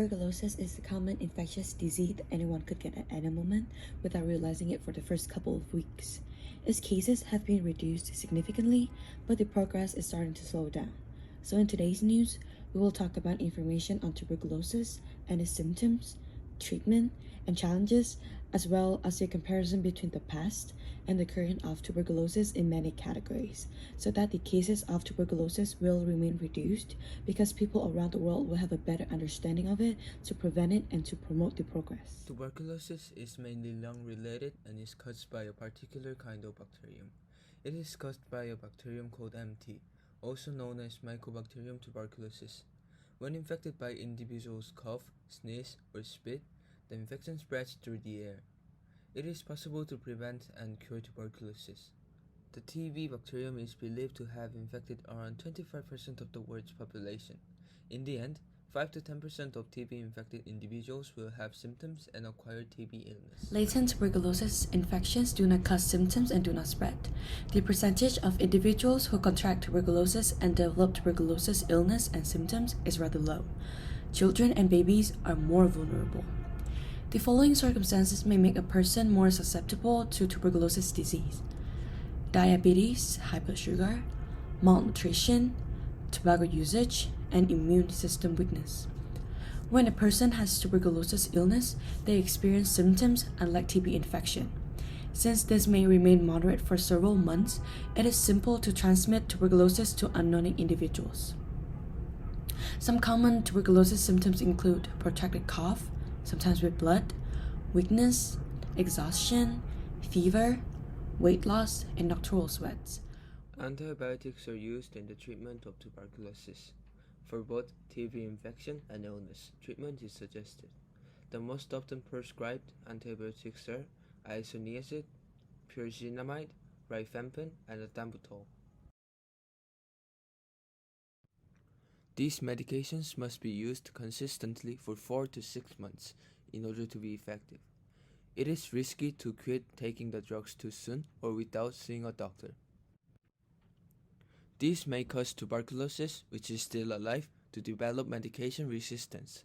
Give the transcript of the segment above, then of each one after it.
Tuberculosis is a common infectious disease that anyone could get at any moment without realizing it for the first couple of weeks. Its cases have been reduced significantly, but the progress is starting to slow down. So in today's news, we will talk about information on tuberculosis and its symptoms, treatment, and challenges, as well as a comparison between the past and the current of tuberculosis in many categories, so that the cases of tuberculosis will remain reduced because people around the world will have a better understanding of it to prevent it and to promote the progress. Tuberculosis is mainly lung-related and is caused by a particular kind of bacterium. It is caused by a bacterium called MT, also known as Mycobacterium tuberculosis. When infected by individuals cough, sneeze, or spit, the infection spreads through the air. It is possible to prevent and cure tuberculosis. The TB bacterium is believed to have infected around 25% of the world's population. In the end, 5 to 10% of TB-infected individuals will have symptoms and acquire TB illness. Latent tuberculosis infections do not cause symptoms and do not spread. The percentage of individuals who contract tuberculosis and develop tuberculosis illness and symptoms is rather low. Children and babies are more vulnerable. The following circumstances may make a person more susceptible to tuberculosis disease: diabetes, high blood sugar, malnutrition, tobacco usage, and immune system weakness. When a person has tuberculosis illness, they experience symptoms unlike TB infection. Since this may remain moderate for several months, it is simple to transmit tuberculosis to unknown individuals. Some common tuberculosis symptoms include protracted cough, sometimes with blood, weakness, exhaustion, fever, weight loss, and nocturnal sweats. Antibiotics are used in the treatment of tuberculosis. For both TB infection and illness, treatment is suggested. The most often prescribed antibiotics are isoniazid, pyrazinamide, rifampin, and ethambutol. These medications must be used consistently for 4 to 6 months in order to be effective. It is risky to quit taking the drugs too soon or without seeing a doctor. These may cause tuberculosis, which is still alive, to develop medication resistance.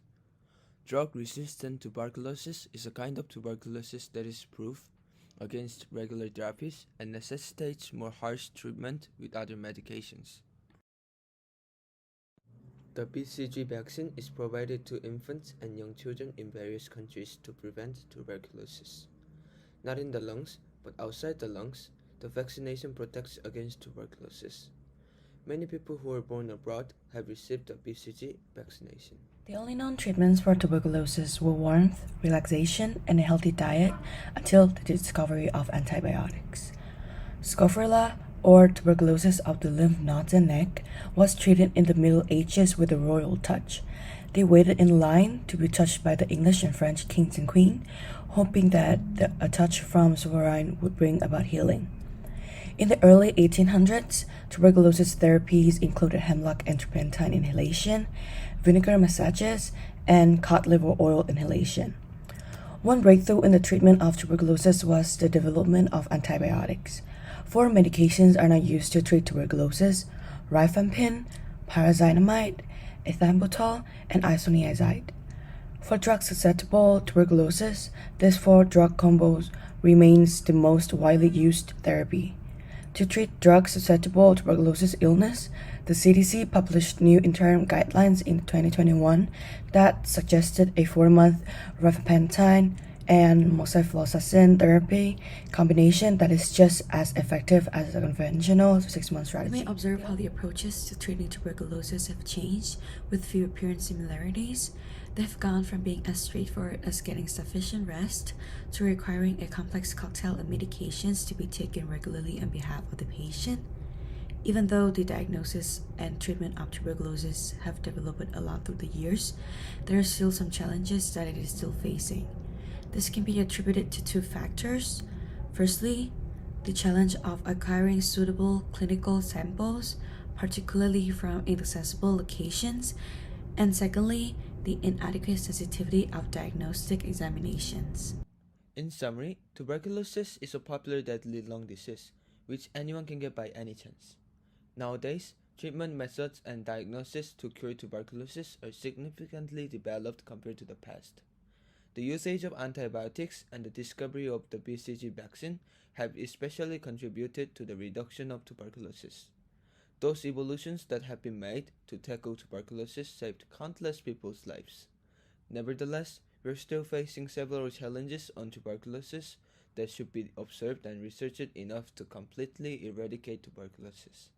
Drug-resistant tuberculosis is a kind of tuberculosis that is proof against regular therapies and necessitates more harsh treatment with other medications. The BCG vaccine is provided to infants and young children in various countries to prevent tuberculosis. Not in the lungs, but outside the lungs, the vaccination protects against tuberculosis. Many people who are born abroad have received the BCG vaccination. The only known treatments for tuberculosis were warmth, relaxation, and a healthy diet until the discovery of antibiotics. Scopherella, or tuberculosis of the lymph nodes and neck, was treated in the Middle Ages with a royal touch. They waited in line to be touched by the English and French kings and queen, hoping that a touch from sovereign would bring about healing. In the early 1800s, tuberculosis therapies included hemlock and turpentine inhalation, vinegar massages, and cod liver oil inhalation. One breakthrough in the treatment of tuberculosis was the development of antibiotics. 4 medications are now used to treat tuberculosis: rifampin, pyrazinamide, ethambutol, and isoniazid. For drug-susceptible tuberculosis, these 4 drug combos remains the most widely used therapy. To treat drug-susceptible tuberculosis illness, the CDC published new interim guidelines in 2021 that suggested a 4-month rifampicin and moxifloxacin therapy combination that is just as effective as a conventional 6-month strategy. You may observe how the approaches to treating tuberculosis have changed, with few apparent similarities. They've gone from being as straightforward as getting sufficient rest to requiring a complex cocktail of medications to be taken regularly on behalf of the patient. Even though the diagnosis and treatment of tuberculosis have developed a lot through the years, there are still some challenges that it is still facing. This can be attributed to 2 factors. Firstly, the challenge of acquiring suitable clinical samples, particularly from inaccessible locations, and secondly, the inadequate sensitivity of diagnostic examinations. In summary, tuberculosis is a popular deadly lung disease, which anyone can get by any chance. Nowadays, Treatment methods and diagnosis to cure tuberculosis are significantly developed compared to the past. The usage of antibiotics and the discovery of the BCG vaccine have especially contributed to the reduction of tuberculosis. Those evolutions that have been made to tackle tuberculosis saved countless people's lives. Nevertheless, we're still facing several challenges on tuberculosis that should be observed and researched enough to completely eradicate tuberculosis.